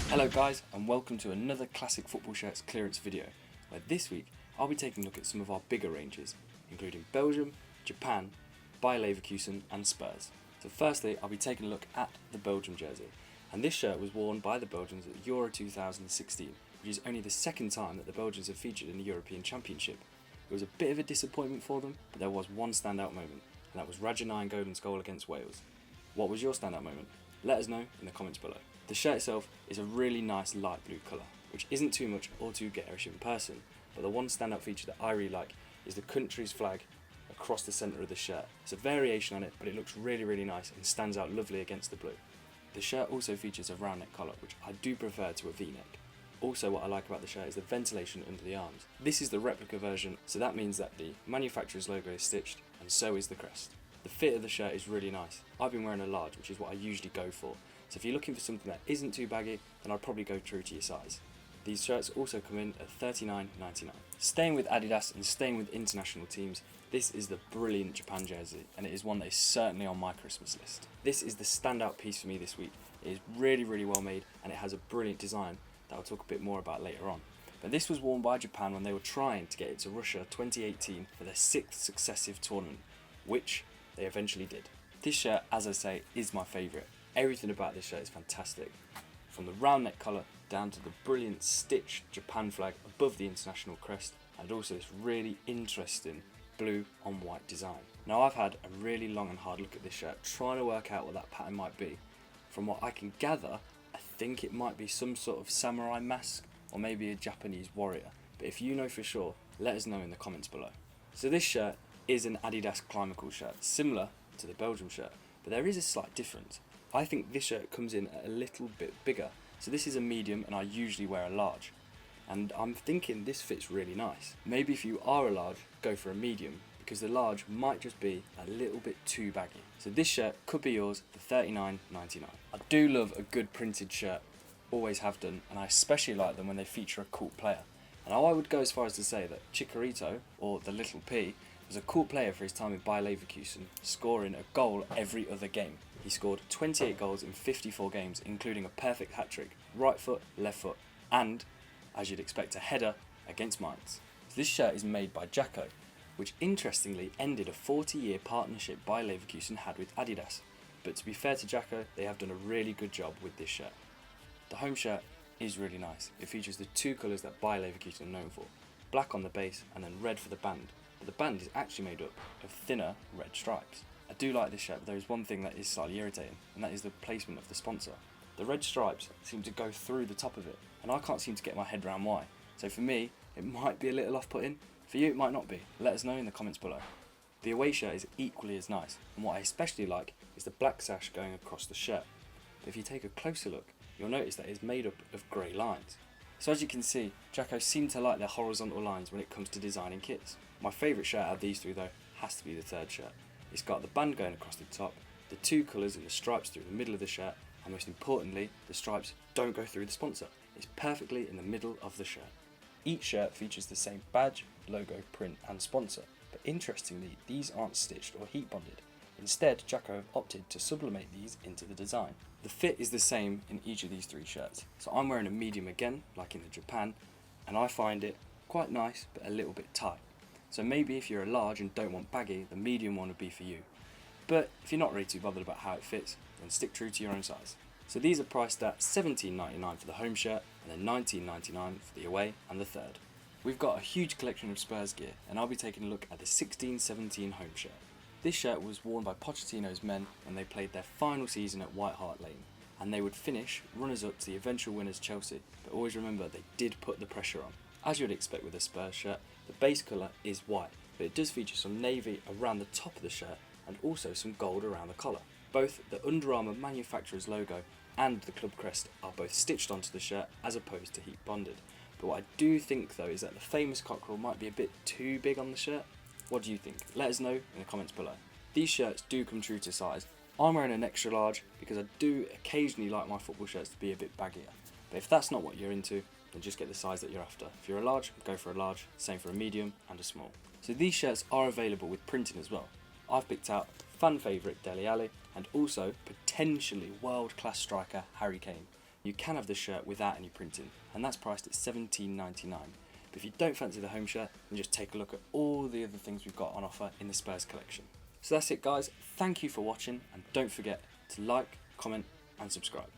Hello guys, and welcome to another Classic Football Shirts clearance video, where this week I'll be taking a look at some of our bigger ranges, including Belgium, Japan, Bayer Leverkusen and Spurs. So firstly, I'll be taking a look at the Belgium jersey, and this shirt was worn by the Belgians at Euro 2016, which is only the second time that the Belgians have featured in the European Championship. It was a bit of a disappointment for them, but there was one standout moment, and that was Raja Nainggolan's goal against Wales. What was your standout moment? Let us know in the comments below. The shirt itself is a really nice light blue colour, which isn't too much or too garish in person, but the one standout feature that I really like is the country's flag across the centre of the shirt. It's a variation on it, but it looks really nice and stands out lovely against the blue. The shirt also features a round neck collar, which I do prefer to a V-neck. Also, what I like about the shirt is the ventilation under the arms. This is the replica version, so that means that the manufacturer's logo is stitched, and so is the crest. The fit of the shirt is really nice. I've been wearing a large, which is what I usually go for. So if you're looking for something that isn't too baggy, then I'd probably go true to your size. These shirts also come in at $39.99. Staying with Adidas and staying with international teams, this is the brilliant Japan jersey, and it is one that is certainly on my Christmas list. This is the standout piece for me this week. It is really well made, and it has a brilliant design that I'll talk a bit more about later on. But this was worn by Japan when they were trying to get it to Russia 2018 for their 6th successive tournament, which they eventually did. This shirt, as I say, is my favourite. Everything about this shirt is fantastic. From the round neck collar down to the brilliant stitched Japan flag above the international crest, and also this really interesting blue on white design. Now I've had a really long and hard look at this shirt, trying to work out what that pattern might be. From what I can gather, I think it might be some sort of samurai mask or maybe a Japanese warrior. But if you know for sure, let us know in the comments below. So this shirt is an Adidas Climacool shirt, similar to the Belgium shirt, but there is a slight difference. I think this shirt comes in a little bit bigger. So this is a medium and I usually wear a large. And I'm thinking this fits really nice. Maybe if you are a large, go for a medium, because the large might just be a little bit too baggy. So this shirt could be yours for $39.99. I do love a good printed shirt, always have done, and I especially like them when they feature a cool player. And I would go as far as to say that Chicharito, or the Little P, was a cool player for his time in Bayer Leverkusen, scoring a goal every other game. He scored 28 goals in 54 games, including a perfect hat-trick, right foot, left foot, and, as you'd expect, a header against Mainz. So this shirt is made by Jacko, which interestingly ended a 40-year partnership Bayer Leverkusen had with Adidas. But to be fair to Jacko, they have done a really good job with this shirt. The home shirt is really nice. It features the two colours that Bayer Leverkusen are known for, black on the base and then red for the band. But the band is actually made up of thinner red stripes. I do like this shirt, but there is one thing that is slightly irritating, and that is the placement of the sponsor. The red stripes seem to go through the top of it, and I can't seem to get my head around why. So for me, it might be a little off-putting. For you, it might not be. Let us know in the comments below. The away shirt is equally as nice, and what I especially like is the black sash going across the shirt. But if you take a closer look, you'll notice that it is made up of grey lines. So as you can see, Jacko seemed to like their horizontal lines when it comes to designing kits. My favourite shirt out of these three though has to be the third shirt. It's got the band going across the top, the two colours and the stripes through the middle of the shirt, and most importantly, the stripes don't go through the sponsor. It's perfectly in the middle of the shirt. Each shirt features the same badge, logo, print and sponsor, but interestingly, these aren't stitched or heat bonded. Instead, Jacko have opted to sublimate these into the design. The fit is the same in each of these three shirts. So I'm wearing a medium again, like in the Japan, and I find it quite nice but a little bit tight. So maybe if you're a large and don't want baggy, the medium one would be for you. But if you're not really too bothered about how it fits, then stick true to your own size. So these are priced at $17.99 for the home shirt and then $19.99 for the away and the third. We've got a huge collection of Spurs gear, and I'll be taking a look at the 16-17 home shirt. This shirt was worn by Pochettino's men when they played their final season at White Hart Lane, and they would finish runners-up to the eventual winners Chelsea, but always remember they did put the pressure on. As you would expect with a Spurs shirt, the base colour is white, but it does feature some navy around the top of the shirt and also some gold around the collar. Both the Under Armour manufacturer's logo and the club crest are both stitched onto the shirt as opposed to heat bonded. But what I do think though is that the famous cockerel might be a bit too big on the shirt. What do you think? Let us know in the comments below. These shirts do come true to size. I'm wearing an extra large because I do occasionally like my football shirts to be a bit baggier. But if that's not what you're into, then just get the size that you're after. If you're a large, go for a large, same for a medium and a small. So these shirts are available with printing as well. I've picked out fan favourite Dele Alli and also potentially world-class striker Harry Kane. You can have the shirt without any printing, and that's priced at $17.99. But if you don't fancy the home shirt, then just take a look at all the other things we've got on offer in the Spurs collection. So that's it guys, thank you for watching, and don't forget to like, comment and subscribe.